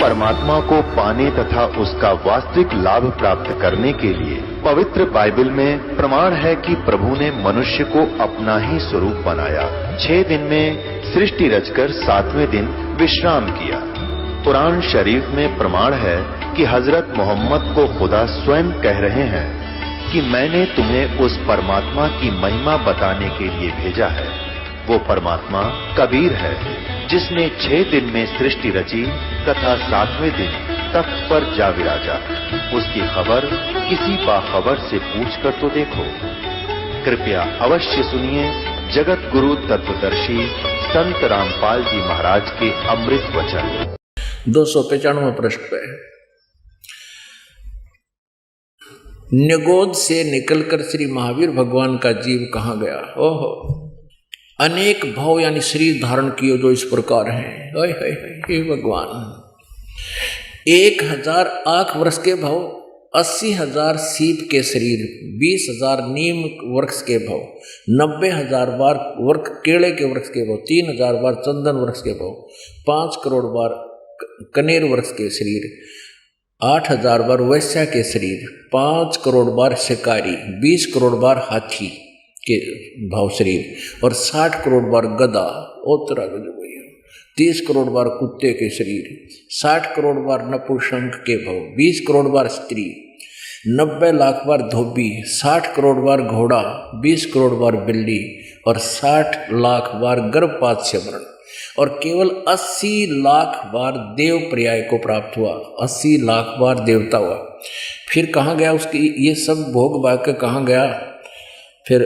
परमात्मा को पाने तथा उसका वास्तविक लाभ प्राप्त करने के लिए पवित्र बाइबल में प्रमाण है कि प्रभु ने मनुष्य को अपना ही स्वरूप बनाया। 6 दिन में सृष्टि रचकर 7वें दिन विश्राम किया। कुरान शरीफ में प्रमाण है कि हजरत मोहम्मद को खुदा स्वयं कह रहे हैं कि मैंने तुम्हें उस परमात्मा की महिमा बताने के लिए भेजा है। वो परमात्मा कबीर है जिसने 6 दिन में सृष्टि रची तथा 7वें दिन तख्त पर जा विराजा। उसकी खबर किसी बाखबर से पूछकर तो देखो। कृपया अवश्य सुनिए जगत गुरु तत्वदर्शी संत रामपाल जी महाराज के अमृत वचन। 295 प्रश्न पे निगोद से निकलकर श्री महावीर भगवान का जीव कहाँ गया? ओहो, अनेक भाव यानी शरीर धारण किए जो इस प्रकार हैं। हे भगवान, 1008 वर्ष के भाव, 80,000 सीप के शरीर, 20,000 नीम वृक्ष के भाव, 90,000 बार केले के वृक्ष के भाव, 3,000 बार चंदन वृक्ष के भाव, 5 करोड़ बार कनेर वृक्ष के शरीर, 8,000 बार वैश्या के शरीर, 5 करोड़ बार शिकारी, 20 करोड़ बार हाथी के भाव शरीर और 60 करोड़ बार गधा ओतरा गजब, 30 करोड़ बार कुत्ते के शरीर, 60 करोड़ बार नपुंसक के भाव, 20 करोड़ बार स्त्री, 90 लाख बार धोबी, 60 करोड़ बार घोड़ा, 20 करोड़ बार बिल्ली और 60 लाख बार गर्भपात से मरण और केवल 80 लाख बार देव पर्याय को प्राप्त हुआ। 80 लाख बार देवता हुआ। फिर कहाँ गया उसकी ये सब भोग भाग के कहाँ गया? फिर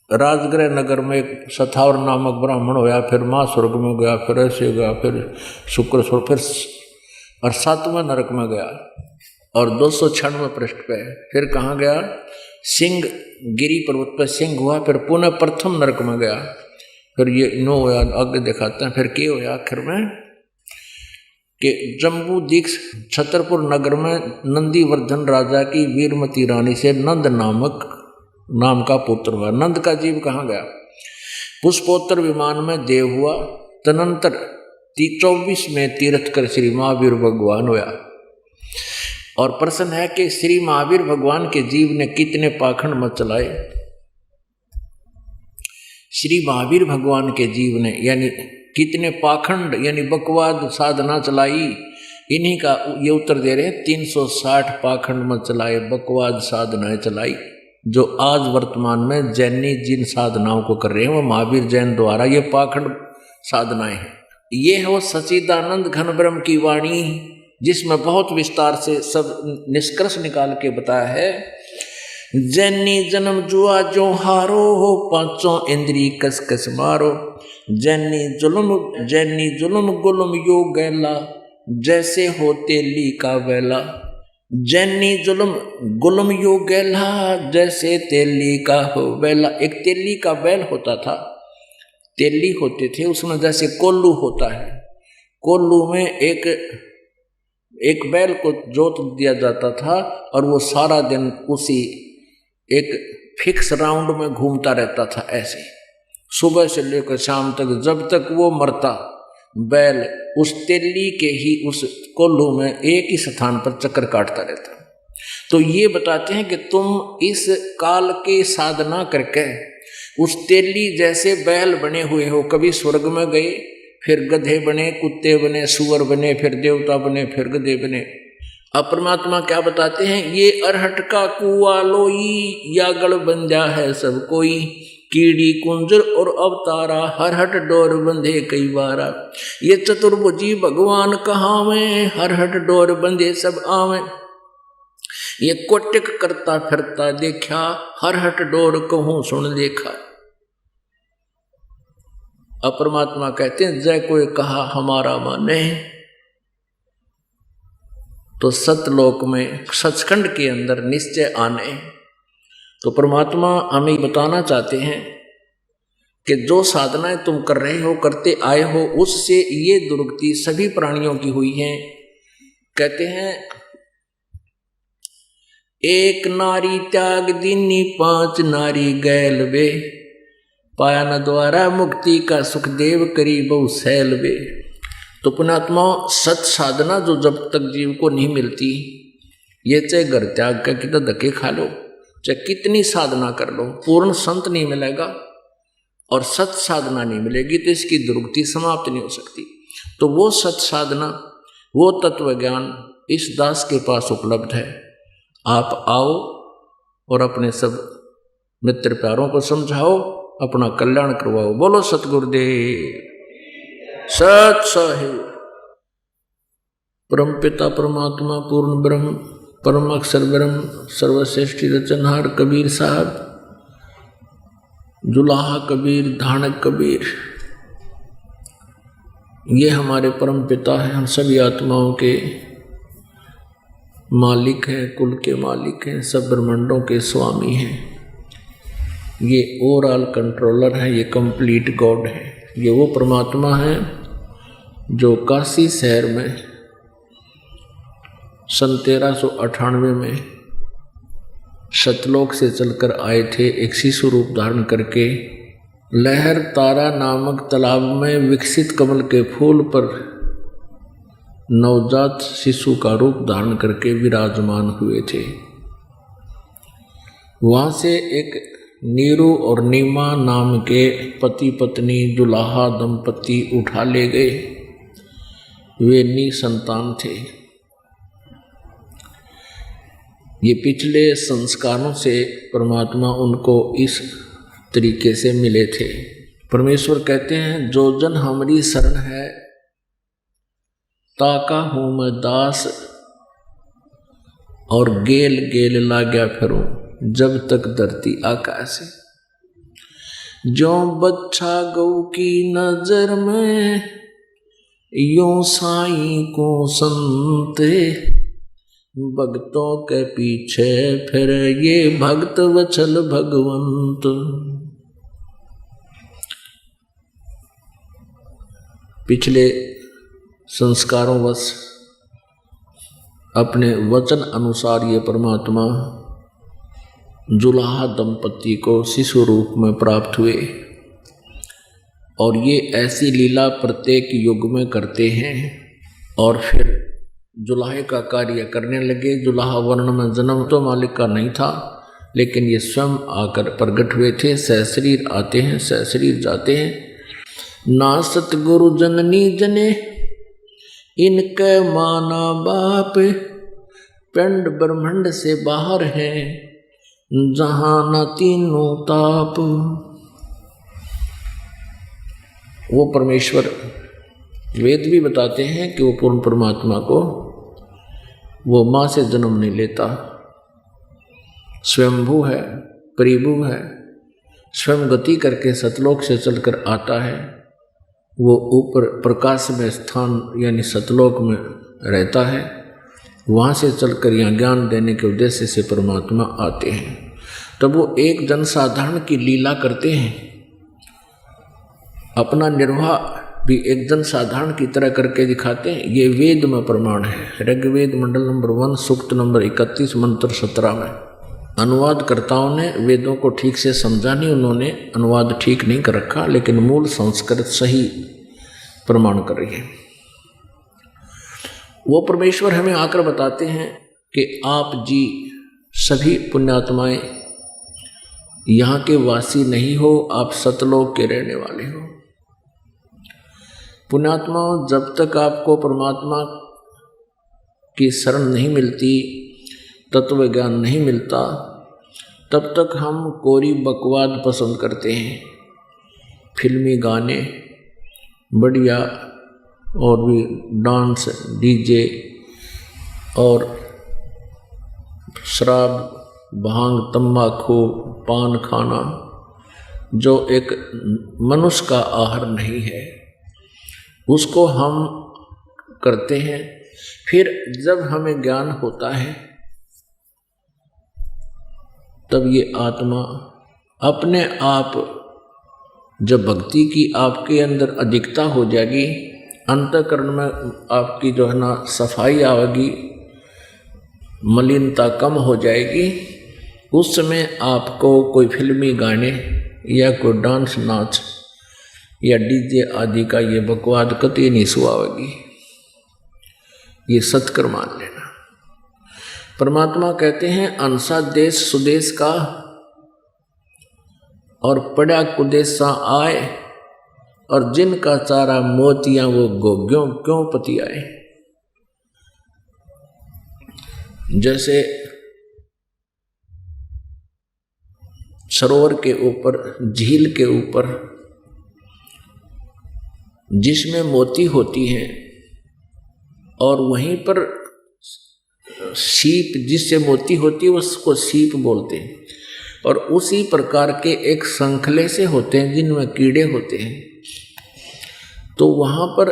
राजगृह नगर में एक सथावर नामक ब्राह्मण होया, फिर माँ स्वर्ग में गया, फिर ऐसे गया, फिर शुक्र स्वर्ग, फिर और 7वें नरक में गया। और 296 पृष्ठ पे फिर कहाँ गया? सिंह गिरी पर्वत पर सिंह हुआ, फिर पुनः प्रथम नरक में गया। फिर ये नो होया, आगे दिखाते हैं फिर क्या होया आखिर में कि जम्बू दीक्ष छतरपुर नगर में नंदीवर्धन राजा की वीरमती रानी से नंद नाम का पुत्र हुआ। नंद का जीव कहाँ गया? पुष्पोत्तर विमान में देव हुआ। तदनंतर 24 में तीर्थ कर श्री महावीर भगवान हुआ। और प्रश्न है कि श्री महावीर भगवान के जीव ने कितने पाखंड मत चलाए? श्री महावीर भगवान के जीव ने यानी कितने पाखंड यानी बकवाद साधना चलाई? इन्हीं का ये उत्तर दे रहे हैं। 360 पाखंड मत चलाए, बकवाद साधनाएं चलाई जो आज वर्तमान में जैनी जिन साधनाओं को कर रहे हैं वो महावीर जैन द्वारा ये पाखंड साधनाएं हैं। ये है वो सच्चिदानंद घन ब्रह्म की वाणी जिसमें बहुत विस्तार से सब निष्कर्ष निकाल के बताया है। जैनी जन्म जुआ जो हारो हो, 5 इंद्री कस कस मारो। जैनी जुल्म गुलम यो गैला, जैसे हो तेली का वेला। जैनी जुल्म गुलम यो गैला, जैसे तेली का हो वेला। एक तेली का बैल होता था, तेली होते थे उसमें जैसे कोल्लू होता है। कोल्लू में एक बैल को जोत दिया जाता था और वो सारा दिन उसी एक फिक्स राउंड में घूमता रहता था ऐसे सुबह से लेकर शाम तक, जब तक वो मरता बैल उस तेली के ही उस कोल्हू में एक ही स्थान पर चक्कर काटता रहता। तो ये बताते हैं कि तुम इस काल के साधना करके उस तेली जैसे बैल बने हुए हो। कभी स्वर्ग में गए, फिर गधे बने, कुत्ते बने, सुअर बने, फिर देवता बने, फिर गधे बने। अब परमात्मा क्या बताते हैं? ये अरहट का कुआ लोई, या गढ़ बंध्या है सब कोई। कीड़ी कुंजर और अवतारा, हरहट डोर बंधे कई बारा। ये चतुर्भुजी भगवान कहाँ में, हरहट डोर बंधे सब आवे। ये कोटिक करता फिरता देखा, हरहट डोर कहूँ सुन देखा। अब परमात्मा कहते हैं जय कोई कहा हमारा माने। तो सतलोक में सचखंड के अंदर निश्चय आने। तो परमात्मा हमें बताना चाहते हैं कि जो साधनाएं तुम कर रहे हो, करते आए हो, उससे ये दुर्गति सभी प्राणियों की हुई है। कहते हैं एक नारी त्याग दीनी, 5 नारी गैल वे। पाया न द्वारा मुक्ति का सुखदेव, करी बहु सैल वे। तो पुण्यात्माओं, सत साधना जो जब तक जीव को नहीं मिलती, ये चाहे घर त्याग का कितना धक्के खा लो, चाहे कितनी साधना कर लो, पूर्ण संत नहीं मिलेगा और सत साधना नहीं मिलेगी तो इसकी दुर्गति समाप्त नहीं हो सकती। तो वो सत साधना, वो तत्व ज्ञान इस दास के पास उपलब्ध है। आप आओ और अपने सब मित्र प्यारों को समझाओ, अपना कल्याण करवाओ। बोलो सतगुरुदेव सत साहिब। परमपिता परमात्मा पूर्ण ब्रह्म परम अक्षर ब्रह्म सर्वश्रेष्ठी रचनहार कबीर साहब, जुलाहा कबीर, धानक कबीर, ये हमारे परम पिता हैं। हम सभी आत्माओं के मालिक हैं, कुल के मालिक हैं, सब ब्रह्मांडों के स्वामी हैं। ये ओवरऑल कंट्रोलर है, ये कंप्लीट गॉड है। ये वो परमात्मा है जो काशी शहर में सन 1398 में सतलोक से चलकर आए थे, एक शिशु रूप धारण करके लहर तारा नामक तालाब में विकसित कमल के फूल पर नवजात शिशु का रूप धारण करके विराजमान हुए थे। वहाँ से एक नीरू और नीमा नाम के पति पत्नी दुल्हा दंपति उठा ले गए। वे निसंतान थे। ये पिछले संस्कारों से परमात्मा उनको इस तरीके से मिले थे। परमेश्वर कहते हैं, जो जन हमारी शरण है ताका हूँ मैं दास, और गेल गेल लाग्या फिरूं जब तक धरती आकाश। जो बच्चा गौ की नजर में यूं साईं को संते, भक्तों के पीछे फिर ये भक्त वचल भगवंत। पिछले संस्कारों वश अपने वचन अनुसार ये परमात्मा जुलाहा दंपति को शिशु रूप में प्राप्त हुए, और ये ऐसी लीला प्रत्येक युग में करते हैं। और फिर जुलाहे का कार्य करने लगे। जुलाहा वर्ण में जन्म तो मालिक का नहीं था, लेकिन ये स्वयं आकर प्रकट हुए थे। सहशरीर आते हैं, सहशरीर जाते हैं। ना सतगुरु जननी जने इनके माना बाप, पिंड ब्रह्मांड से बाहर है जहां न तीनों ताप। वो परमेश्वर वेद भी बताते हैं कि वो पूर्ण परमात्मा को वो माँ से जन्म नहीं लेता, स्वयंभू है, परिभू है, स्वयं गति करके सतलोक से चलकर आता है। वो ऊपर प्रकाश में स्थान यानी सतलोक में रहता है, वहाँ से चलकर यहाँ ज्ञान देने के उद्देश्य से परमात्मा आते हैं। तब वो एक जनसाधारण की लीला करते हैं, अपना निर्वाह भी एक जनसाधारण की तरह करके दिखाते हैं। ये वेद में प्रमाण है। ऋग्वेद मंडल नंबर 1 सूक्त नंबर 31 मंत्र 17 में अनुवादकर्ताओं ने वेदों को ठीक से समझा नहीं, उन्होंने अनुवाद ठीक नहीं कर रखा, लेकिन मूल संस्कृत सही प्रमाण कर रही है। वो परमेश्वर हमें आकर बताते हैं कि आप जी सभी पुण्यात्माएं यहाँ के वासी नहीं हो, आप सतलोक के रहने वाले हो। पुण्यात्मा, जब तक आपको परमात्मा की शरण नहीं मिलती, तत्व ज्ञान नहीं मिलता, तब तक हम कोरी बकवाद पसंद करते हैं। फिल्मी गाने बढ़िया, और भी डांस, डीजे और शराब, भांग, तंबाकू, पान खाना, जो एक मनुष्य का आहार नहीं है, उसको हम करते हैं। फिर जब हमें ज्ञान होता है तब ये आत्मा अपने आप, जब भक्ति की आपके अंदर अधिकता हो जाएगी, अंतःकरण में आपकी जो है ना सफाई आएगी, मलिनता कम हो जाएगी, उस समय आपको कोई फिल्मी गाने या कोई डांस नाच या डीजे आदि का ये बकवाद कतई नहीं सुहावेगी, ये सत्कर मान लेना। परमात्मा कहते हैं अंसा देश सुदेश का और पड़ा कुदेशा आए, और जिनका चारा मोतियां वो गोग्यों क्यों पतियाए। जैसे सरोवर के ऊपर, झील के ऊपर जिसमें मोती होती हैं और वहीं पर सीप, जिससे मोती होती है उसको सीप बोलते हैं, और उसी प्रकार के एक संखले से होते हैं जिनमें कीड़े होते हैं। तो वहाँ पर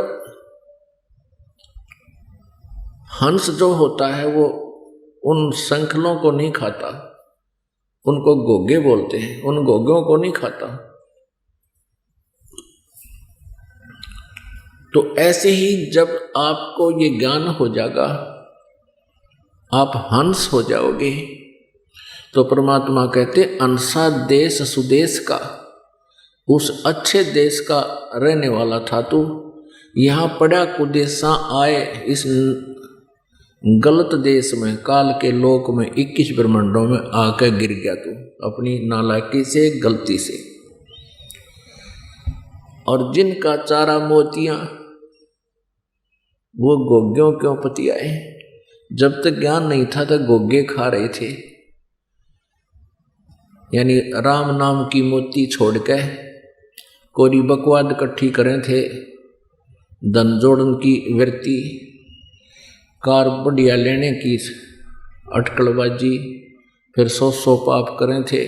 हंस जो होता है वो उन संखलों को नहीं खाता, उनको गोगे बोलते हैं, उन गोगों को नहीं खाता। तो ऐसे ही जब आपको ये ज्ञान हो जाएगा, आप हंस हो जाओगे, तो परमात्मा कहते अंसा देश सुदेश का, उस अच्छे देश का रहने वाला था तू, यहाँ पड़ा कुदेशा आए, इस गलत देश में, काल के लोक में, 21 ब्रह्मांडों में आकर गिर गया तू अपनी नालायकी से, गलती से। और जिनका चारा मोतियां वो गोग्यों क्यों पतियाए। जब तक ज्ञान नहीं था तो गोगे खा रहे थे, यानी राम नाम की मोती छोड़ के कोरी बकवाद इकट्ठी करें थे, धन जोड़न की वृत्ति, कार बढ़िया लेने की अटकलबाजी, फिर 100 पाप करें थे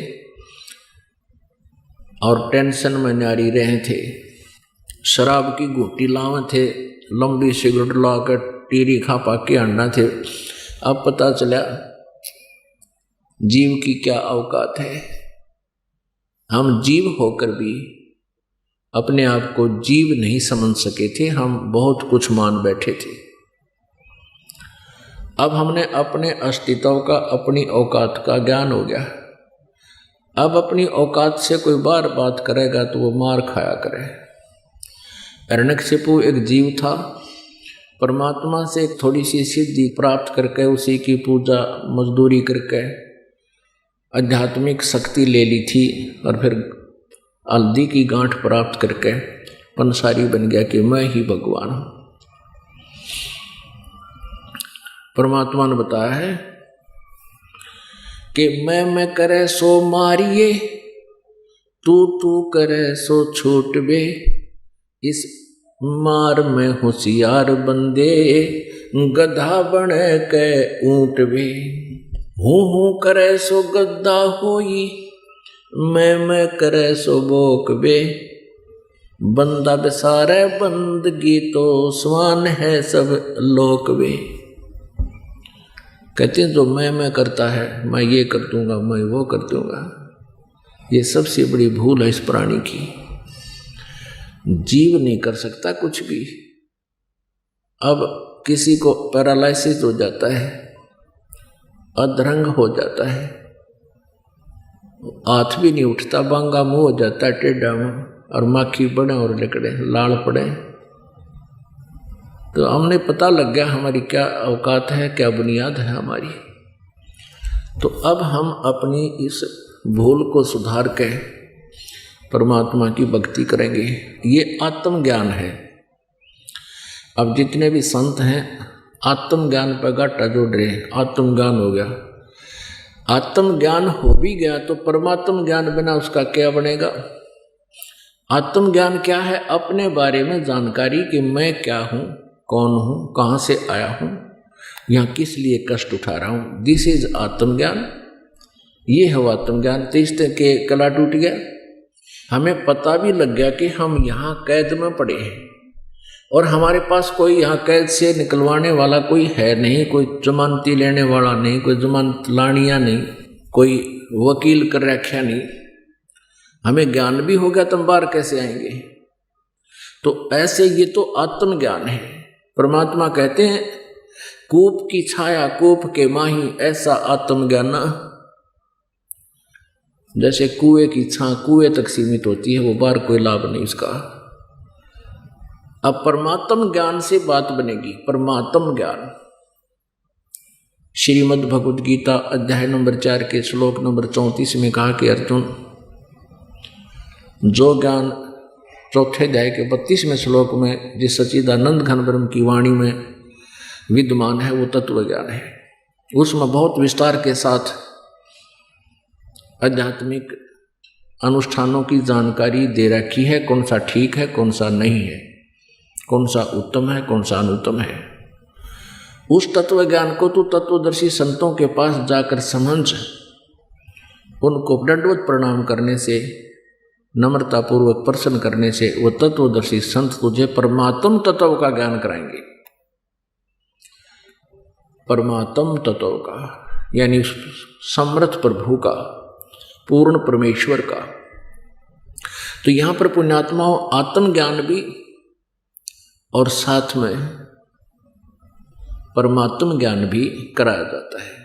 और टेंशन में नारी रहे थे, शराब की घूटी लावे थे, लंबी सिगरेट ला कर टीरी खा पाके आना थे। अब पता चला जीव की क्या औकात है। हम जीव होकर भी अपने आप को जीव नहीं समझ सके थे, हम बहुत कुछ मान बैठे थे। अब हमने अपने अस्तित्व का, अपनी औकात का ज्ञान हो गया। अब अपनी औकात से कोई बार बात करेगा तो वो मार खाया करे। हिरण्यकशिपु एक जीव था, परमात्मा से थोड़ी सी सिद्धि प्राप्त करके उसी की पूजा मजदूरी करके आध्यात्मिक शक्ति ले ली थी, और फिर हल्दी की गांठ प्राप्त करके पंसारी बन गया कि मैं ही भगवान हूँ। परमात्मा ने बताया है कि मैं करे सो मारिए, तू करे सो छूट बे, इस मार में होशियार बंदे, गधा बने के ऊंट बे। हूँ करे सो गद्दा होई, मैं करे सो बोक बे, बंदा बेसारे बंदगी तो स्वान है सब लोक बे। कहते हैं जो मैं करता है, मैं ये कर दूंगा, मैं वो कर दूंगा, ये सबसे बड़ी भूल है इस प्राणी की। जीव नहीं कर सकता कुछ भी। अब किसी को पैरालिसिस हो जाता है, अधरंग हो जाता है, हाथ भी नहीं उठता, बांगा मुंह हो जाता है, टेढ़ा मुंह, और माखी बड़े और लिकड़े लाल पड़े, तो हमने पता लग गया हमारी क्या औकात है, क्या बुनियाद है हमारी। तो अब हम अपनी इस भूल को सुधार के परमात्मा की भक्ति करेंगे। ये आत्मज्ञान है। अब जितने भी संत हैं आत्मज्ञान पर गाटा जोड़ रहे हैं, आत्मज्ञान हो गया। आत्मज्ञान हो भी गया तो परमात्म ज्ञान बिना उसका क्या बनेगा। आत्मज्ञान क्या है? अपने बारे में जानकारी कि मैं क्या हूँ, कौन हूँ, कहाँ से आया हूँ, यहाँ किस लिए कष्ट उठा रहा हूँ। दिस इज आत्मज्ञान। ये है आत्मज्ञान। तीसरे के कला टूट गया। हमें पता भी लग गया कि हम यहाँ कैद में पड़े हैं और हमारे पास कोई यहाँ कैद से निकलवाने वाला कोई है नहीं, कोई जमानती लेने वाला नहीं, कोई जमानत लानिया नहीं, कोई वकील कर रखा नहीं। हमें ज्ञान भी हो गया तो हम बाहर कैसे आएंगे। तो ऐसे ये तो आत्मज्ञान है। परमात्मा कहते हैं कूप की छाया कूप के माही, ऐसा आत्मज्ञान। जैसे कुएं की छां कुएं तक सीमित होती है, वो बाहर कोई लाभ नहीं उसका। अब परमात्म ज्ञान से बात बनेगी। परमात्म ज्ञान श्रीमद् भगवद गीता अध्याय नंबर 4 के श्लोक नंबर 34 में कहा कि अर्जुन, जो ज्ञान चौथे अध्याय के 32वें श्लोक में जिस सच्चिदानंद घन ब्रह्म की वाणी में विद्यमान है वो तत्व ज्ञान है। उसमें बहुत विस्तार के साथ आध्यात्मिक अनुष्ठानों की जानकारी दे रखी है, कौन सा ठीक है कौन सा नहीं है, कौन सा उत्तम है कौन सा अनुत्तम है। उस तत्व ज्ञान को तू तत्वदर्शी संतों के पास जाकर समझ, उनको दंडवत प्रणाम करने से, नम्रतापूर्वक प्रश्न करने से वो तत्वदर्शी संत तुझे परमात्म तत्व का ज्ञान कराएंगे। परमात्म तत्व का यानी समर्थ प्रभु का, पूर्ण परमेश्वर का। तो यहां पर पुण्यात्माओं आत्मज्ञान भी और साथ में परमात्म ज्ञान भी कराया जाता है।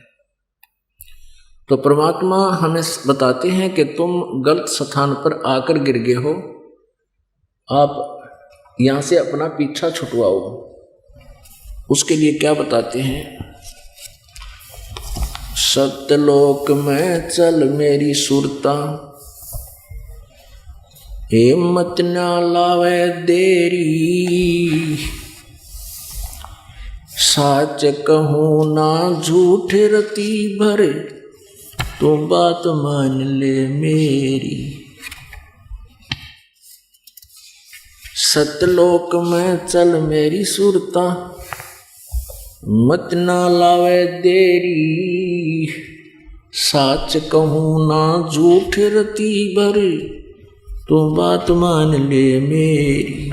तो परमात्मा हमें बताते हैं कि तुम गलत स्थान पर आकर गिर गए हो, आप यहां से अपना पीछा छुटवाओ। उसके लिए क्या बताते हैं? सत्यलोक में चल मेरी सुरता, हिम्मत ना लावे देरी, साच कहूँ ना झूठ रती भरे, तू बात मान ले मेरी। सत्यलोक में चल मेरी सुरता, मत ना लावे देरी, साच कहूँ ना झूठ रती भरे, तू बात मान ले मेरी।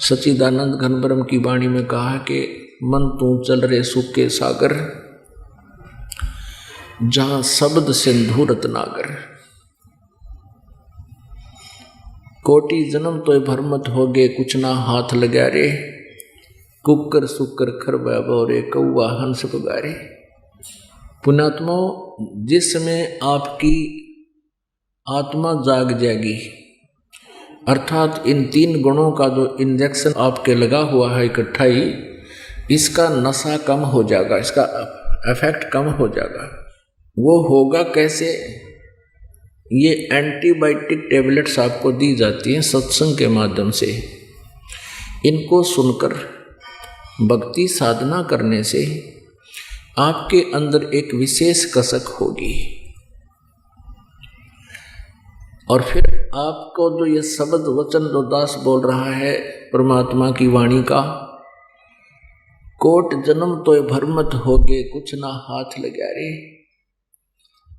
सच्चिदानंद घन ब्रह्म की वाणी में कहा कि मन तू चल रे सुख के सागर, जहां शब्द सिंधु रत्नागर। कोटि जन्म तो भरमत हो गए, कुछ ना हाथ लगा रे, कुकर सुकर खरबा बोरे, कौआ हंस पुगारे। पुण्यात्माओं, जिस समय आपकी आत्मा जाग जाएगी, अर्थात इन 3 गुणों का जो इंजेक्शन आपके लगा हुआ है इकट्ठा ही, इसका नशा कम हो जाएगा, इसका इफेक्ट कम हो जाएगा। वो होगा कैसे? ये एंटीबायोटिक टेबलेट्स आपको दी जाती हैं सत्संग के माध्यम से। इनको सुनकर भक्ति साधना करने से आपके अंदर एक विशेष कसक होगी, और फिर आपको जो ये शब्द वचन जो दास बोल रहा है परमात्मा की वाणी का, कोट जन्म तो भरमत होगे, कुछ ना हाथ लगा रे,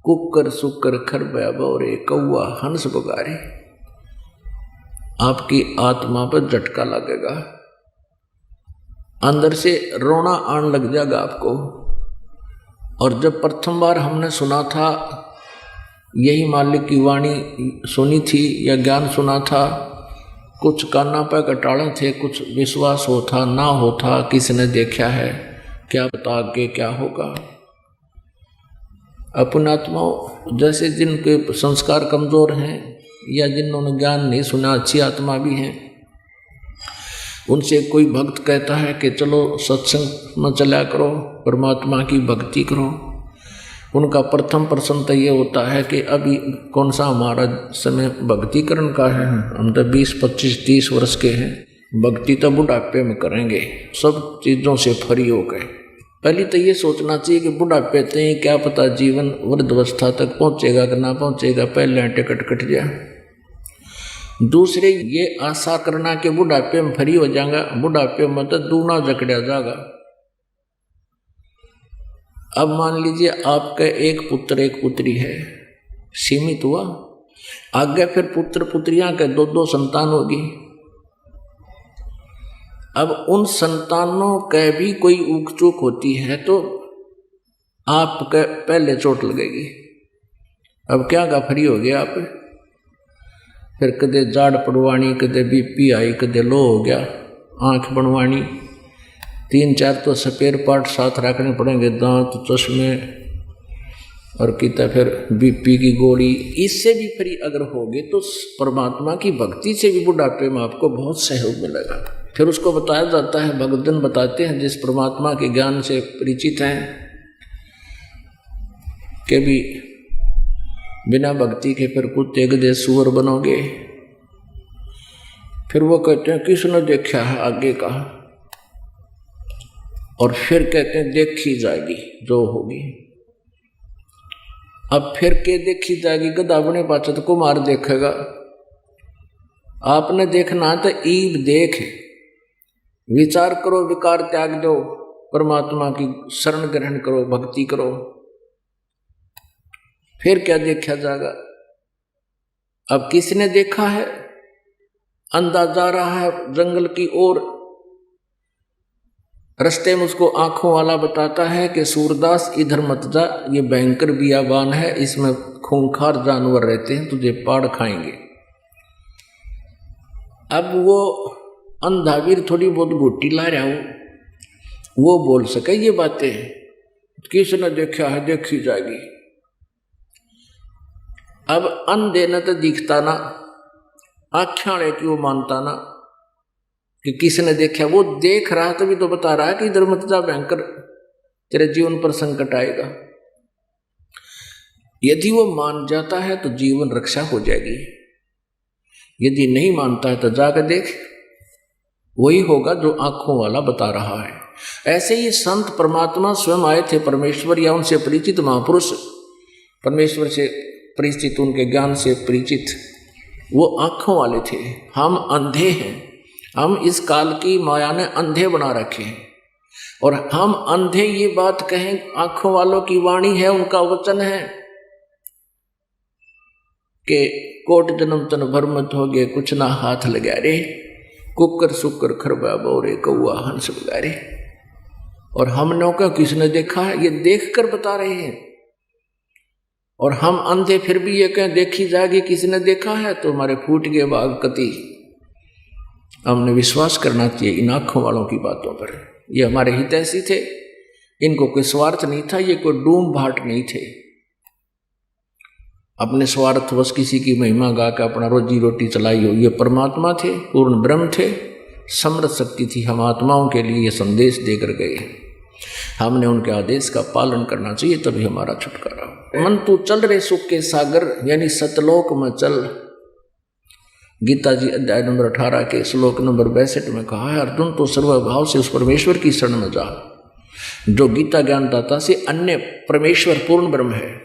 कुकर सुकर खरबा बोरे, कौआ हंस पुगारे। आपकी आत्मा पर झटका लगेगा, अंदर से रोना आने लग जाएगा आपको। और जब प्रथम बार हमने सुना था, यही मालिक की वाणी सुनी थी या ज्ञान सुना था, कुछ काना पे कटाड़े थे, कुछ विश्वास होता ना होता, किसने देखा है, क्या पता आगे क्या होगा। अपने आत्माओं, जैसे जिनके संस्कार कमजोर हैं या जिन्होंने ज्ञान नहीं सुना, अच्छी आत्मा भी हैं, उनसे कोई भक्त कहता है कि चलो सत्संग में चला करो, परमात्मा की भक्ति करो। उनका प्रथम प्रश्न तो ये होता है कि अभी कौन सा हमारा समय भक्ति करने का है, हम तो 20, 25, 30 वर्ष के हैं, भक्ति तो बुढ़ापे में करेंगे, सब चीज़ों से फ्री हो गए। पहले तो ये सोचना चाहिए कि बुढ़ापे तय क्या पता जीवन वृद्धावस्था तक पहुँचेगा कि ना पहुँचेगा, पहले टिकट कट जाए। दूसरे ये आशा करना कि बुढ़ापे में फ्री हो जाएगा, बुढ़ापे में तो दूना जकड़ा जाएगा। अब मान लीजिए आपका एक पुत्र एक पुत्री है, सीमित हुआ, आगे फिर पुत्र पुत्रियां के 2-2 संतान होगी। अब उन संतानों के भी कोई ऊक चूक होती है तो आपके पहले चोट लगेगी। अब क्या गफरी हो गया आप, फिर कदे जाड़ पड़वानी, कदे बीपी आई, कदे लो हो गया, आंख बनवानी, 3-4 तो स्पेयर पार्ट साथ रखने पड़ेंगे, दांत, चश्मे, और कितना फिर बीपी की गोली, इससे भी फ्री अगर होगे तो परमात्मा की भक्ति से भी बुढ़ापे में आपको बहुत सहयोग मिलेगा। फिर उसको बताया जाता है, भगवदन बताते हैं जिस परमात्मा के ज्ञान से परिचित हैं कि भी बिना भक्ति के फिर कुत्ते गधे सुअर बनोगे। फिर वो कहते हैं किसने देखा है आगे का, और फिर कहते हैं देखी जाएगी जो होगी। अब फिर के देखी जाएगी, गधा बने पाचा तो कुमार देखेगा। आपने देखना तो ईब देख, विचार करो, विकार त्याग दो, परमात्मा की शरण ग्रहण करो, भक्ति करो, फिर क्या देखा जाएगा। अब किसने देखा है, अंधा जा रहा है जंगल की ओर, रास्ते में उसको आंखों वाला बताता है कि सूरदास इधर मत जा, ये भयंकर बियाबान है, इसमें खूंखार जानवर रहते हैं, तुझे पाड़ खाएंगे। अब वो अंधावीर थोड़ी बहुत घुट्टी ला रहा हो, वो बोल सके ये बातें, किसने देखा है देखी जाएगी। अब अंधे न तो दिखता ना, आख्याड़े की वो मानता ना कि किसने देखा, वो देख रहा तभी तो बता रहा है कि इधर मत जा, भयंकर तेरे जीवन पर संकट आएगा। यदि वो मान जाता है तो जीवन रक्षा हो जाएगी, यदि नहीं मानता है तो जाकर देख, वही होगा जो आंखों वाला बता रहा है। ऐसे ही संत परमात्मा स्वयं आए थे, परमेश्वर या उनसे परिचित महापुरुष, परमेश्वर से परिचित, उनके ज्ञान से परिचित, वो आंखों वाले थे। हम अंधे हैं, हम इस काल की माया ने अंधे बना रखे हैं, और हम अंधे ये बात कहें, आंखों वालों की वाणी है, उनका वचन है कि कोट जन्म तन भर मत हो गए, कुछ ना हाथ लगा रे, कुकर सुकर खरबा बोरे कौआ हंस बगारे। और हमने क्या किसने देखा है, ये देख कर बता रहे हैं। और हम अंधे फिर भी ये कहें देखी जाएगी, किसने देखा है, तो हमारे फूट गए बाग कति। हमने विश्वास करना चाहिए इन आंखों वालों की बातों पर। ये हमारे हितैषी थे, इनको कोई स्वार्थ नहीं था, ये कोई डूम भाट नहीं थे, अपने स्वार्थवश किसी की महिमा गा के अपना रोजी रोटी चलाई हो। ये परमात्मा थे, पूर्ण ब्रह्म थे, समृद्ध शक्ति थी। हम आत्माओं के लिए ये संदेश देकर गए, हमने उनके आदेश का पालन करना चाहिए, तभी हमारा छुटकारा हो। मन तू चल रे सुख के सागर, यानी सतलोक में चल। गीता जी अध्याय नंबर 18 के श्लोक नंबर 62 में कहा है, अर्जुन तो सर्वभाव से उस परमेश्वर की शरण में जा जो गीता ज्ञानदाता से अन्य परमेश्वर पूर्ण ब्रह्म है।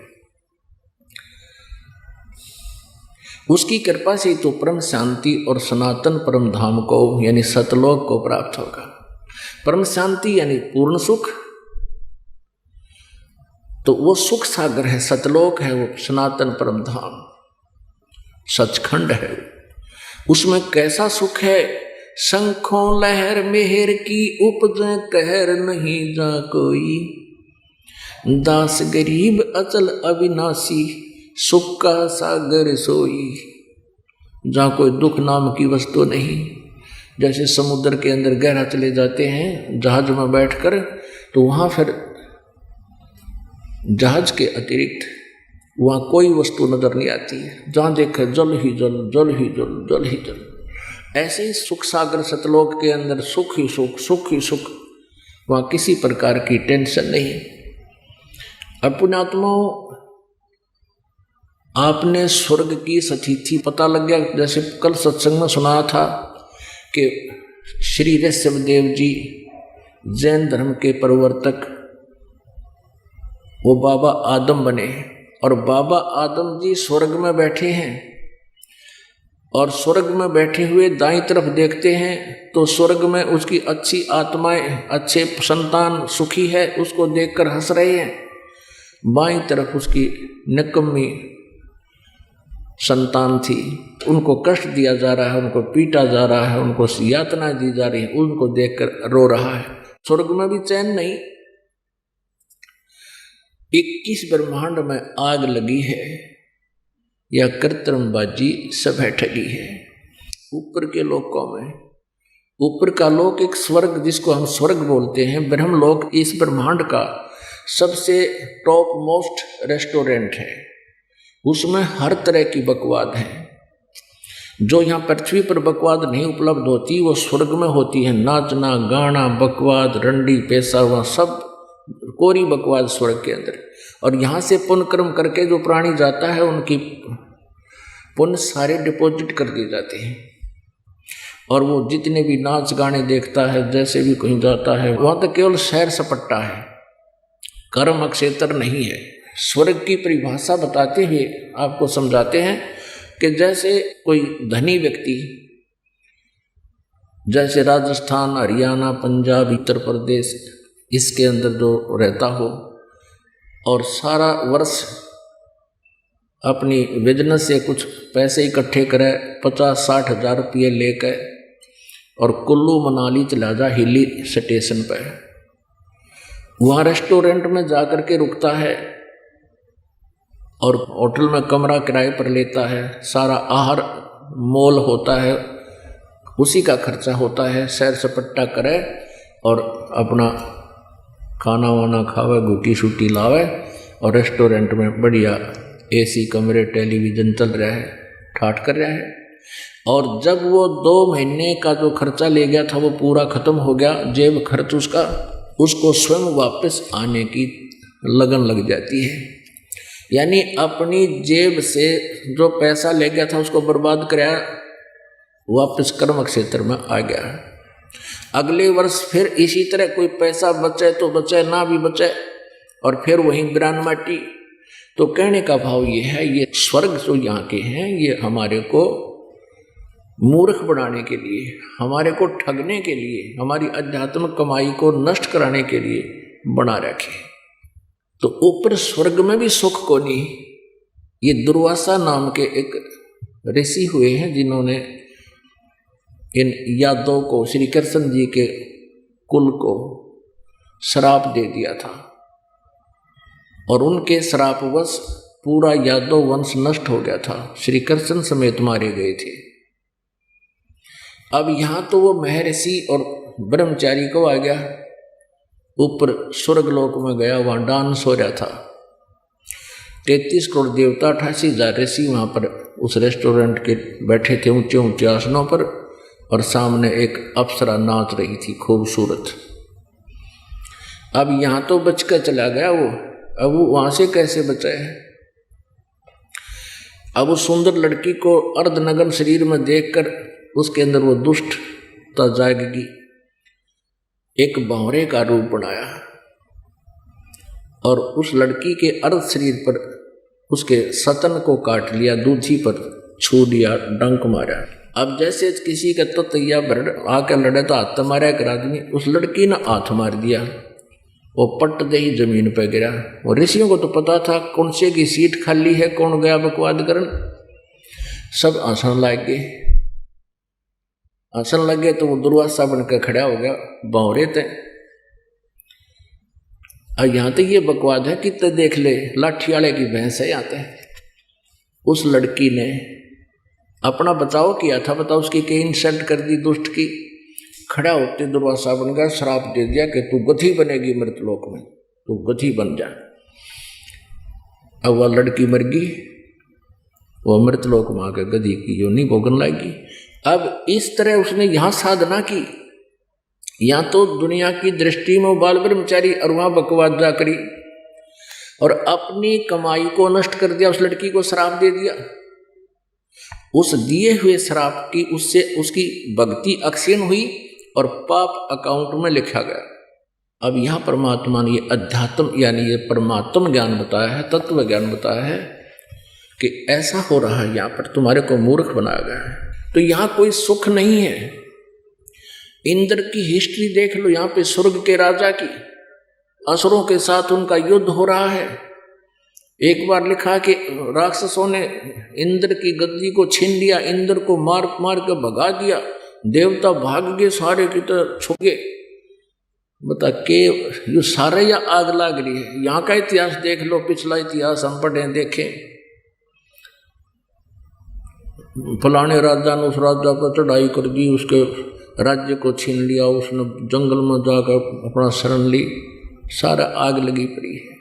उसकी कृपा से तो परम शांति और सनातन परम धाम को यानी सतलोक को प्राप्त होगा। परम शांति यानी पूर्ण सुख, तो वो सुख सागर है, सतलोक है, वो सनातन परम धाम सचखंड है। उसमें कैसा सुख है, शंखों लहर मेहर की उपजे कहर नहीं जा कोई, दास गरीब अचल अविनाशी सुख का सागर सोई। जहाँ कोई दुख नाम की वस्तु नहीं, जैसे समुद्र के अंदर गहरा चले जाते हैं जहाज में बैठकर, तो वहाँ फिर जहाज के अतिरिक्त वहाँ कोई वस्तु नजर नहीं आती है, जहाँ देखे जल ही जल, जल ही जल, जल ही जल। ऐसे ही सुख सागर सतलोक के अंदर सुख ही सुख, सुख ही सुख, वहाँ किसी प्रकार की टेंशन नहीं। पुण्यात्माओं, आपने स्वर्ग की सतिथि पता लग गया। जैसे कल सत्संग में सुनाया था कि श्री ऋषभदेव जी जैन धर्म के प्रवर्तक, वो बाबा आदम बने, और बाबा आदम जी स्वर्ग में बैठे हैं, और स्वर्ग में बैठे हुए दाईं तरफ देखते हैं तो स्वर्ग में उसकी अच्छी आत्माएं, अच्छे संतान सुखी है, उसको देखकर हंस रहे हैं। बाईं तरफ उसकी निकम्मी संतान थी, उनको कष्ट दिया जा रहा है, उनको पीटा जा रहा है, उनको यातना दी जा रही है, उनको देखकर रो रहा है। स्वर्ग में भी चैन नहीं। 21 ब्रह्मांड में आग लगी है, या कृत्रिमबाजी सब है, ठगी है। ऊपर के लोकों में, ऊपर का लोक एक स्वर्ग जिसको हम स्वर्ग बोलते हैं, ब्रह्मलोक इस ब्रह्मांड का सबसे टॉप मोस्ट रेस्टोरेंट है, उसमें हर तरह की बकवाद है। जो यहाँ पृथ्वी पर बकवाद नहीं उपलब्ध होती वो स्वर्ग में होती है। नाचना गाना बकवाद रंडी पैसा हुआ सब कोरी बकवाद स्वर्ग के अंदर। और यहाँ से पुण्य कर्म करके जो प्राणी जाता है उनकी पुण्य सारे डिपॉजिट कर दिए जाते हैं। और वो जितने भी नाच गाने देखता है, जैसे भी कहीं जाता है, वहाँ तो केवल सैर सपट्टा है, कर्म क्षेत्र नहीं है। स्वर्ग की परिभाषा बताते हुए आपको समझाते हैं कि जैसे कोई धनी व्यक्ति, जैसे राजस्थान, हरियाणा, पंजाब, उत्तर प्रदेश, इसके अंदर जो रहता हो और सारा वर्ष अपनी बिजनेस से कुछ पैसे इकट्ठे करे, 50-60 हज़ार रुपये लेकर और कुल्लू मनाली चला जा हिली स्टेशन पर, वहाँ रेस्टोरेंट में जा कर के रुकता है और होटल में कमरा किराए पर लेता है, सारा आहार मोल होता है, उसी का खर्चा होता है, सैर सपट्टा करे और अपना खाना वाना खावे, गुटी शूटी लावे और रेस्टोरेंट में बढ़िया एसी कमरे, टेलीविज़न चल रहा है, ठाठ कर रहा है। और जब वो 2 महीने का जो खर्चा ले गया था वो पूरा खत्म हो गया, जेब खर्च उसका, उसको स्वयं वापस आने की लगन लग जाती है। यानी अपनी जेब से जो पैसा ले गया था उसको बर्बाद कराया, वापस कर्म क्षेत्र में आ गया। अगले वर्ष फिर इसी तरह कोई पैसा बचे तो बचे, ना भी बचे और फिर वहीं बिरान माटी। तो कहने का भाव ये है, ये स्वर्ग जो यहाँ के हैं ये हमारे को मूर्ख बनाने के लिए, हमारे को ठगने के लिए, हमारी आध्यात्मिक कमाई को नष्ट कराने के लिए बना रखे। तो ऊपर स्वर्ग में भी सुख को नहीं। ये दुर्वासा नाम के एक ऋषि हुए हैं जिन्होंने इन यादवों को, श्री कृष्ण जी के कुल को श्राप दे दिया था और उनके श्रापवश पूरा यादव वंश नष्ट हो गया था, श्री कृष्ण समेत मारे गए थे। अब यहाँ तो वो महर्षि और ब्रह्मचारी को आ गया, ऊपर स्वर्ग लोक में गया, वहाँ डांस हो रहा था। 33 करोड़ देवता, 88,000 ऋषि वहाँ पर उस रेस्टोरेंट के बैठे थे ऊंचे ऊंचे आसनों पर और सामने एक अप्सरा नाच रही थी खूबसूरत। अब यहाँ तो बच कर चला गया वो, अब वो वहाँ से कैसे बचा है? अब उस सुंदर लड़की को अर्धनग्न शरीर में देखकर उसके अंदर वो दुष्टता जागेगी। एक भंवरे का रूप बनाया और उस लड़की के अर्ध शरीर पर उसके सतन को काट लिया, दूधी पर छू दिया, डंक मारा। अब जैसे किसी का तो तैया भर आकर लड़े तो हाथ मारा एक आदमी, उस लड़की ने हाथ मार दिया, वो पट दे ही जमीन पर गिरा। और ऋषियों को तो पता था कौन से की सीट खाली है, कौन गया बकवाद करन। सब आसन लग गए, आसन लग गए तो वो दुर्वासा बनकर खड़ा हो गया, बावरे थे। अब यहाँ तक ये बकवाद है कि तो देख ले, लाठी वाले की भैंस है यहाँ तक। उस लड़की ने अपना बचाव किया था, बताओ उसकी कई इंसल्ट कर दी दुष्ट की। खड़ा होते दुर्वासा बन गया, श्राप दे दिया कि तू गधी बनेगी मृतलोक में, तू गधी बन जा। अब वह लड़की मर गई, वह मृतलोक में आकर गधी की योनि भोगन लागी। अब इस तरह उसने यहाँ साधना की, यहाँ तो दुनिया की दृष्टि में बाल ब्रह्मचारी और वहाँ बकवाद जा करी और अपनी कमाई को नष्ट कर दिया। उस लड़की को श्राप दे दिया, उस दिए हुए श्राप की उससे उसकी भक्ति अक्षीण हुई और पाप अकाउंट में लिखा गया। अब यहाँ परमात्मा ने ये अध्यात्म यानी ये परमात्म ज्ञान बताया है, तत्व ज्ञान बताया है कि ऐसा हो रहा है, यहाँ पर तुम्हारे को मूर्ख बनाया गया है। तो यहाँ कोई सुख नहीं है। इंद्र की हिस्ट्री देख लो, यहाँ पे स्वर्ग के राजा की असुरों के साथ उनका युद्ध हो रहा है। एक बार लिखा कि राक्षसों ने इंद्र की गद्दी को छीन लिया, इंद्र को मार मार के भगा दिया, देवता भाग गए सारे की तरह छुप गए। बता के ये सारे या आग लाग रही है। यहाँ का इतिहास देख लो, पिछला इतिहास हम पढ़े देखें, फलाने राजा ने उस राजा पर चढ़ाई कर दी, उसके राज्य को छीन लिया, उसने जंगल में जाकर अपना शरण ली, सारा आग लगी पड़ी है।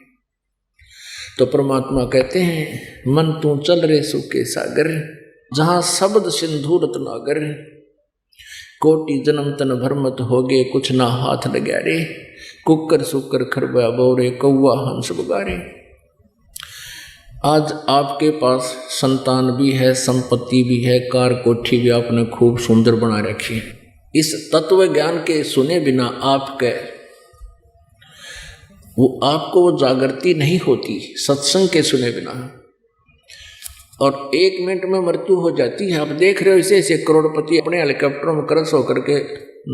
तो परमात्मा कहते हैं मन तू चल रे सूखे सागर, जहां शब्द सिंधु रत्नागर, कोटि जन्म तन भरमत हो गए कुछ ना हाथ लगा रे, कुकर सुकर खरबा बोरे कौआ हंस बगारे। आज आपके पास संतान भी है, संपत्ति भी है, कार कोठी भी आपने खूब सुंदर बना रखी है। इस तत्व ज्ञान के सुने बिना आपको वो जागृति नहीं होती, सत्संग के सुने बिना। और 1 मिनट में मृत्यु हो जाती है। आप देख रहे हो ऐसे करोड़पति अपने हेलीकॉप्टरों में क्रश होकर के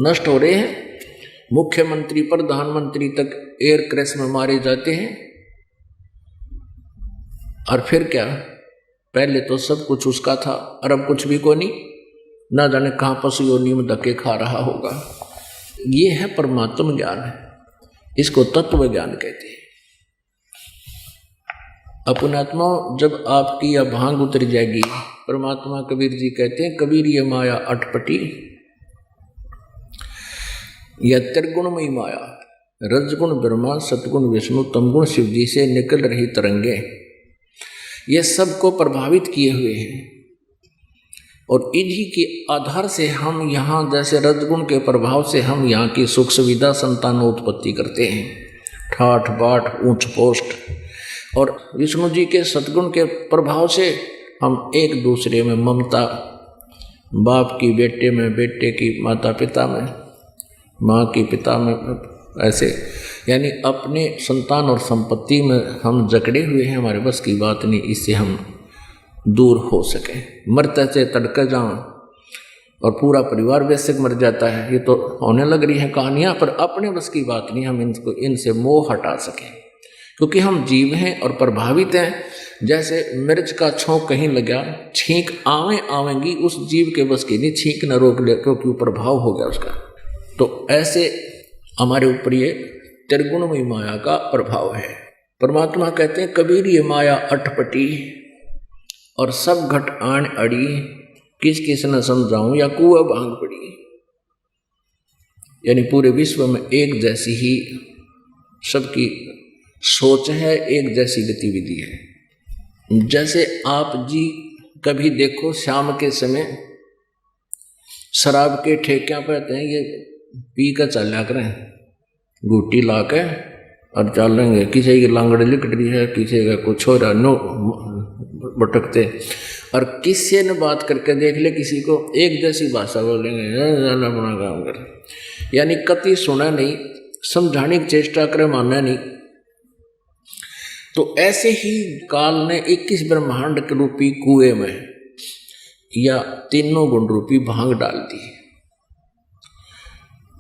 नष्ट हो रहे हैं, मुख्यमंत्री प्रधानमंत्री तक एयर क्रैश में मारे जाते हैं। और फिर क्या, पहले तो सब कुछ उसका था और अब कुछ भी को नहीं, ना जाने कहाँ पशु योनि में धक्के खा रहा होगा। ये है परमात्म ज्ञान है, इसको तत्व ज्ञान कहते हैं। अपनात्मा जब आपकी यह भांग उतर जाएगी, परमात्मा कबीर जी कहते हैं कबीर ये माया अटपटी, यह त्रिगुणमयी माया, रजगुण ब्रह्मा, सतगुण विष्णु, तमगुण शिव जी से निकल रही तरंगे, ये सबको प्रभावित किए हुए हैं। और इन्हीं के आधार से हम यहाँ जैसे रजगुण के प्रभाव से हम यहाँ की सुख सुविधा संतानोत्पत्ति करते हैं, ठाठ बाट ऊंच पोस्ट। और विष्णु जी के सद्गुण के प्रभाव से हम एक दूसरे में ममता, बाप की बेटे में, बेटे की माता पिता में, माँ की पिता में, ऐसे यानी अपने संतान और संपत्ति में हम जकड़े हुए हैं। हमारे बस की बात नहीं, इससे हम दूर हो सके। मरते से तड़के जाऊं और पूरा परिवार वैसे मर जाता है, ये तो होने लग रही है कहानियाँ, पर अपने बस की बात नहीं हम इनसे मोह हटा सकें, क्योंकि हम जीव हैं और प्रभावित हैं। जैसे मिर्च का छौंक कहीं लगा, छींक आवेंगी, उस जीव के बस की नहीं, छींक न रोक ले क्योंकि प्रभाव हो गया उसका। तो ऐसे हमारे ऊपर ये त्रिगुणमयी माया का प्रभाव है। परमात्मा कहते हैं कबीर ये माया अटपटी और सब घट आन अड़ी, किस किस न समझाऊं या कुआ भांग पड़ी। यानी पूरे विश्व में एक जैसी ही सबकी सोच है, एक जैसी गतिविधि है। जैसे आप जी कभी देखो शाम के समय शराब के ठेकियां पे आते हैं, ये पी कर चल करें, गुट्टी ला के और चलेंगे, किसी की लांगड़ लिकट रही है, किसी का कुछ हो रहा, नो भटकते। और किसी ने बात करके देख ले किसी को, एक जैसी भाषा बोलेंगे, अपना काम कर। यानी कति सुना नहीं, समझाने की चेष्टा करे, मानना नहीं। तो ऐसे ही काल ने 21 ब्रह्मांड के रूपी कुएं में या तीनों गुण रूपी भांग डाल दी।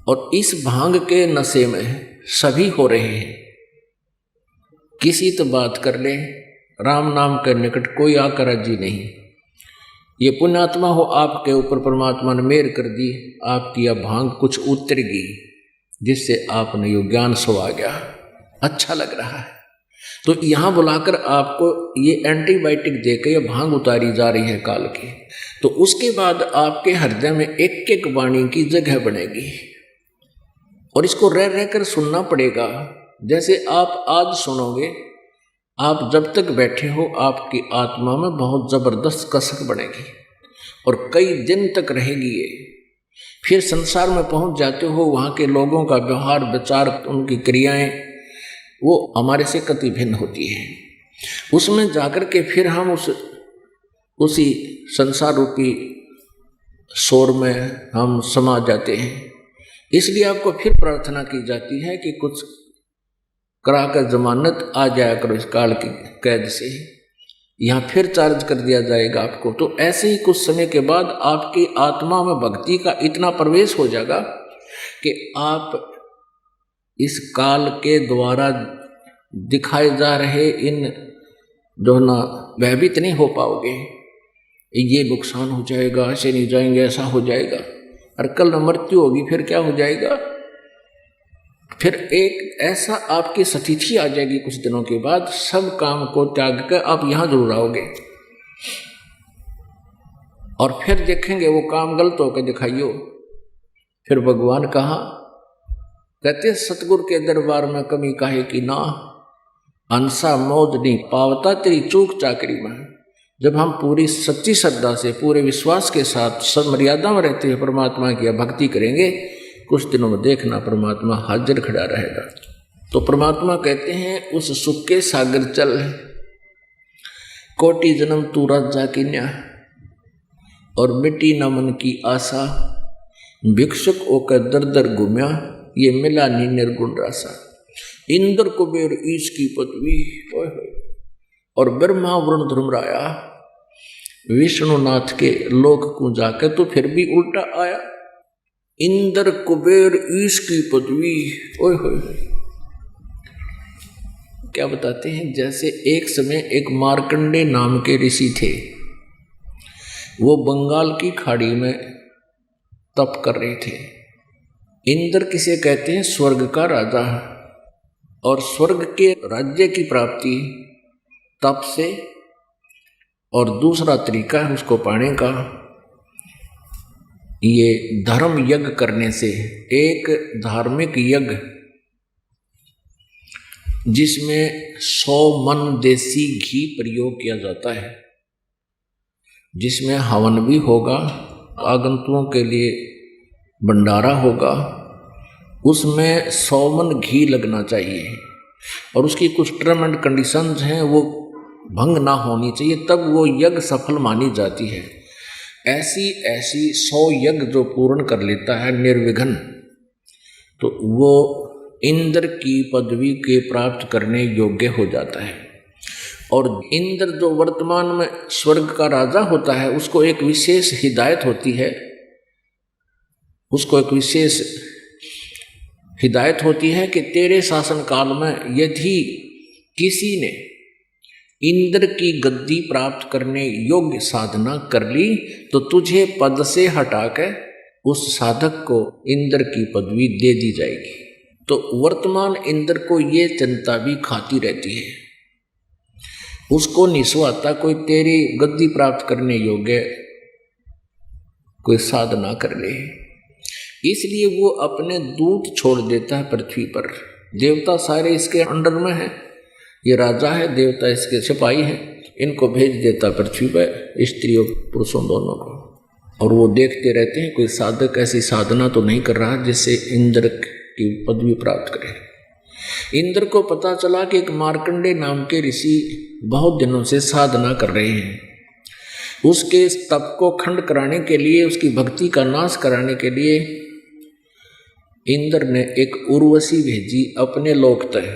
और इस भांग के नशे में सभी हो रहे हैं। किसी तो बात कर ले, राम नाम के निकट कोई आकर राजी नहीं। ये पुण्यात्मा हो, आपके ऊपर परमात्मा ने मेहर कर दी, आपकी यह भांग कुछ उतरेगी, जिससे आपने यो ज्ञान सो गया, अच्छा लग रहा है। तो यहाँ बुलाकर आपको ये एंटीबायोटिक देकर ये भांग उतारी जा रही है काल की। तो उसके बाद आपके हृदय में एक एक वाणी की जगह बनेगी और इसको रह रह कर सुनना पड़ेगा। जैसे आप आज सुनोगे, आप जब तक बैठे हो आपकी आत्मा में बहुत जबरदस्त कसक बनेगी और कई दिन तक रहेगी ये। फिर संसार में पहुंच जाते हो, वहाँ के लोगों का व्यवहार, विचार, उनकी क्रियाएं वो हमारे से कति भिन्न होती है। उसमें जाकर के फिर हम उसी संसार रूपी शोर में हम समा जाते हैं। इसलिए आपको फिर प्रार्थना की जाती है कि कुछ कराकर जमानत आ जाया करो इस काल की कैद से, यहाँ फिर चार्ज कर दिया जाएगा आपको। तो ऐसे ही कुछ समय के बाद आपकी आत्मा में भक्ति का इतना प्रवेश हो जाएगा कि आप इस काल के द्वारा दिखाए जा रहे इन जो ना भयभीत नहीं हो पाओगे। ये नुकसान हो जाएगा, ऐसे नहीं जाएंगे, ऐसा हो जाएगा, और कल मृत्यु होगी, फिर क्या हो जाएगा। फिर एक ऐसा आपकी स्थिति आ जाएगी कुछ दिनों के बाद, सब काम को त्याग कर आप यहाँ जरूर आओगे और फिर देखेंगे वो काम गलत होकर दिखाइयो। फिर भगवान कहाँ कहते सतगुरु के दरबार में कमी काहे की ना, अंसा मोदनी पावता तेरी चूक चाकरी में। जब हम पूरी सच्ची श्रद्धा से पूरे विश्वास के साथ सब मर्यादा में रहते हुए परमात्मा की भक्ति करेंगे, कुछ दिनों में देखना परमात्मा हाजिर खड़ा रहेगा। तो परमात्मा कहते हैं उस सुख के सागर चल, कोटि जन्म तू राजा की न्या, और मिट्टी न मन की आशा, भिक्षुक होकर दर दर घूम्या, ये मिला नी निर्गुण रासा। इंद्र कुबेर ईश की पदवी, और ब्रह्मा वरुण धर्मराया, विष्णुनाथ के लोक को जाकर तो फिर भी उल्टा आया। इंद्र कुबेर ईश की पदवी, ओए होए। क्या बताते हैं, जैसे एक समय एक मार्कंडे नाम के ऋषि थे, वो बंगाल की खाड़ी में तप कर रहे थे। इंद्र किसे कहते हैं, स्वर्ग का राजा, और स्वर्ग के राज्य की प्राप्ति तप से, और दूसरा तरीका है उसको पाने का ये धर्म यज्ञ करने से। एक धार्मिक यज्ञ जिसमें 100 मन देसी घी प्रयोग किया जाता है, जिसमें हवन भी होगा, आगंतुकों के लिए भंडारा होगा, उसमें 100 मन घी लगना चाहिए, और उसकी कुछ टर्म एंड कंडीशंस हैं, वो भंग ना होनी चाहिए, तब वो यज्ञ सफल मानी जाती है। ऐसी 100 यज्ञ जो पूर्ण कर लेता है निर्विघ्न, तो वो इंद्र की पदवी के प्राप्त करने योग्य हो जाता है। और इंद्र जो वर्तमान में स्वर्ग का राजा होता है, उसको एक विशेष हिदायत होती है, उसको एक विशेष हिदायत होती है कि तेरे शासन काल में यदि किसी ने इंद्र की गद्दी प्राप्त करने योग्य साधना कर ली, तो तुझे पद से हटाकर उस साधक को इंद्र की पदवी दे दी जाएगी। तो वर्तमान इंद्र को ये चिंता भी खाती रहती है, उसको नहीं सुहाता कोई तेरी गद्दी प्राप्त करने योग्य कोई साधना कर ले, इसलिए वो अपने दूत छोड़ देता है पृथ्वी पर। देवता सारे इसके अंडर में हैं, ये राजा है, देवता इसके सिपाही हैं, इनको भेज देता पृथ्वी पर, स्त्रियों पुरुषों दोनों को, और वो देखते रहते हैं कोई साधक ऐसी साधना तो नहीं कर रहा जिससे इंद्र की पदवी प्राप्त करे। इंद्र को पता चला कि एक मार्कंडे नाम के ऋषि बहुत दिनों से साधना कर रहे हैं। उसके तप को खंड कराने के लिए, उसकी भक्ति का नाश कराने के लिए इंद्र ने एक उर्वशी भेजी अपने लोक तक,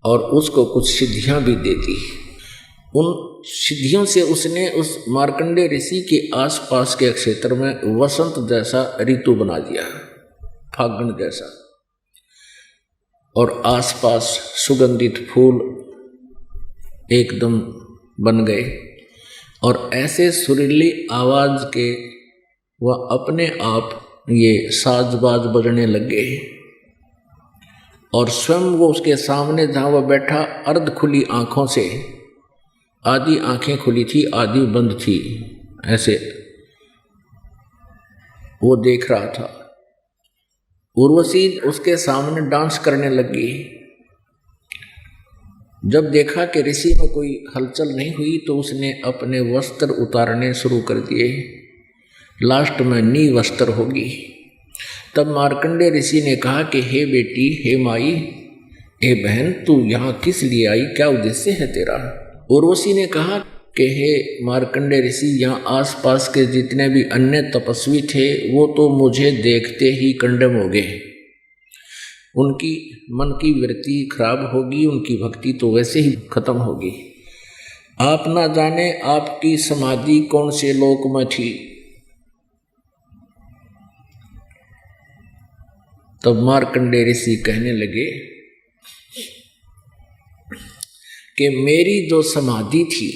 और उसको कुछ सिद्धियां भी दे दी। उन सिद्धियों से उसने उस मार्कंडे ऋषि के आसपास के क्षेत्र में वसंत जैसा ऋतु बना दिया, फागुन जैसा, और आसपास सुगंधित फूल एकदम बन गए, और ऐसे सुरीली आवाज के वह अपने आप ये साजबाज बजने लग गए, और स्वयं वो उसके सामने जहाँ वह बैठा अर्ध खुली आँखों से, आधी आँखें खुली थी आधी बंद थी, ऐसे वो देख रहा था। उर्वशी उसके सामने डांस करने लगी। जब देखा कि ऋषि में कोई हलचल नहीं हुई, तो उसने अपने वस्त्र उतारने शुरू कर दिए, लास्ट में नी वस्त्र होगी। तब मार्कंडे ऋषि ने कहा कि हे बेटी, हे माई, हे बहन, तू यहाँ किस लिए आई, क्या उद्देश्य है तेरा? उर्वशी ने कहा कि हे मार्कंडे ऋषि, यहाँ आसपास के जितने भी अन्य तपस्वी थे वो तो मुझे देखते ही कंडम हो गए, उनकी मन की वृत्ति खराब होगी, उनकी भक्ति तो वैसे ही खत्म होगी। आप ना जाने आपकी समाधि कौन से लोक में थी। तब मार्कंडे ऋषि कहने लगे कि मेरी जो समाधि थी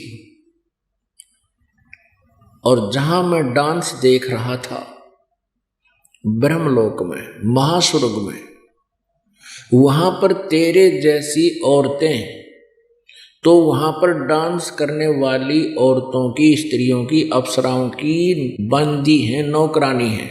और जहां मैं डांस देख रहा था ब्रह्मलोक में, महास्वर्ग में, वहां पर तेरे जैसी औरतें, तो वहां पर डांस करने वाली औरतों की, स्त्रियों की, अप्सराओं की बंदी हैं, नौकरानी हैं।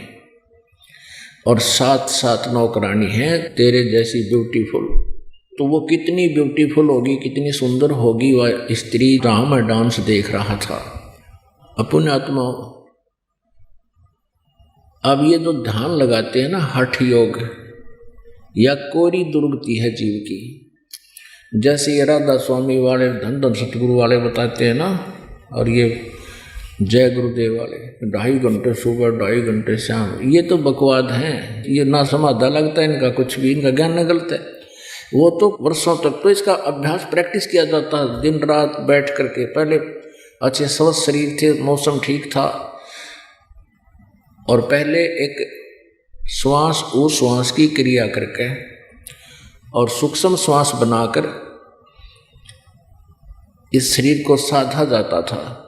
और 7 नौकरानी हैं तेरे जैसी ब्यूटीफुल। तो वो कितनी ब्यूटीफुल होगी, कितनी सुंदर होगी वह स्त्री जहाँ मैं डांस देख रहा था। अपने आत्मा अब ये जो ध्यान लगाते हैं ना, हठ योग या कोरी दुर्गति है जीव की, जैसे ये राधा स्वामी वाले, धन धन सतगुरु वाले बताते हैं ना, और ये जय गुरुदेव वाले 2.5 घंटे सुबह 2.5 घंटे शाम, ये तो बकवाद हैं। ये ना समाधा लगता है इनका कुछ भी, इनका ज्ञान न गलत है। वो तो वर्षों तक तो इसका अभ्यास प्रैक्टिस किया जाता है, दिन रात बैठ करके। पहले अच्छे स्वस्थ शरीर थे, मौसम ठीक था, और पहले एक श्वास उश्वास की क्रिया करके और सूक्ष्म श्वास बनाकर इस शरीर को साधा जाता था,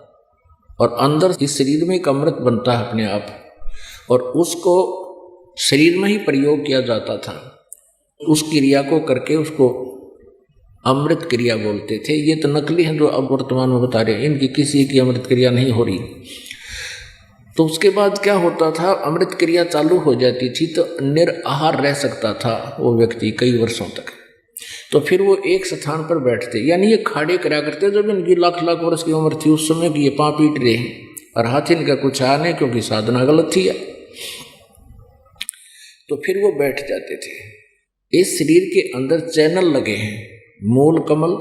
और अंदर इस शरीर में एक अमृत बनता है अपने आप, और उसको शरीर में ही प्रयोग किया जाता था। उस क्रिया को करके उसको अमृत क्रिया बोलते थे। ये तो नकली हैं जो अब वर्तमान में बता रहे हैं, इनकी किसी की अमृत क्रिया नहीं हो रही। तो उसके बाद क्या होता था, अमृत क्रिया चालू हो जाती थी तो निराहार रह सकता था वो व्यक्ति कई वर्षों तक। तो फिर वो एक स्थान पर बैठते, यानी ये खाड़े करा करते। जब इनकी लाख वर्ष की उम्र थी उस समय की ये पाँव पीट रहे हैं, और हाथ इनका कुछ आया नहीं क्योंकि साधना गलत थी। तो फिर वो बैठ जाते थे। इस शरीर के अंदर चैनल लगे हैं, मूल कमल,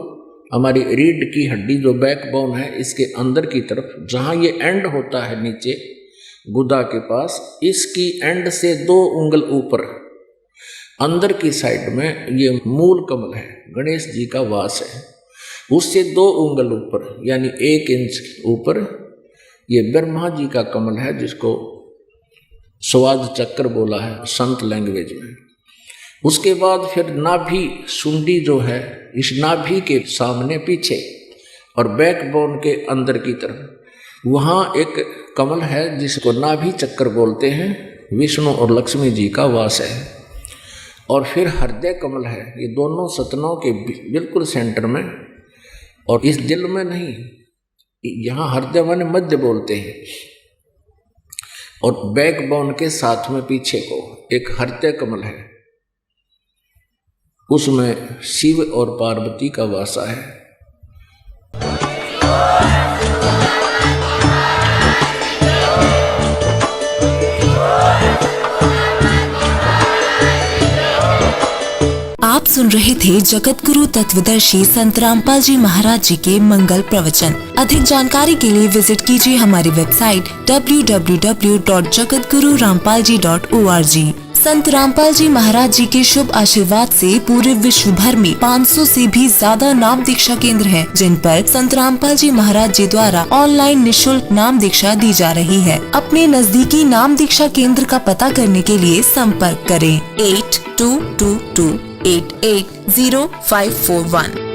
हमारी रीढ़ की हड्डी जो बैकबोन है, इसके अंदर की तरफ जहाँ ये एंड होता है नीचे गुदा के पास, इसकी एंड से 2 उंगल ऊपर अंदर की साइड में ये मूल कमल है, गणेश जी का वास है। उससे 2 उंगल ऊपर यानी 1 इंच ऊपर ये ब्रह्मा जी का कमल है, जिसको स्वाद चक्र बोला है संत लैंग्वेज में। उसके बाद फिर नाभि सुंडी जो है, इस नाभि के सामने पीछे और बैकबोन के अंदर की तरफ वहाँ एक कमल है जिसको नाभि चक्र बोलते हैं, विष्णु और लक्ष्मी जी का वास है। और फिर हृदय कमल है, ये दोनों सतनों के बिल्कुल सेंटर में, और इस दिल में नहीं, यहाँ हृदय माने मध्य बोलते हैं। और बैकबोन के साथ में पीछे को एक हृदय कमल है, उसमें शिव और पार्वती का वासा है। आप सुन रहे थे जगत गुरु तत्वदर्शी संत रामपाल जी महाराज जी के मंगल प्रवचन। अधिक जानकारी के लिए विजिट कीजिए हमारी वेबसाइट www.jagatgururampalji.org। संत रामपाल जी महाराज जी के शुभ आशीर्वाद से पूरे विश्व भर में 500 से भी ज्यादा नाम दीक्षा केंद्र हैं, जिन पर संत रामपाल जी महाराज जी द्वारा ऑनलाइन निःशुल्क नाम दीक्षा दी जा रही है। अपने नजदीकी नाम दीक्षा केंद्र का पता करने के लिए संपर्क करें 8222880541।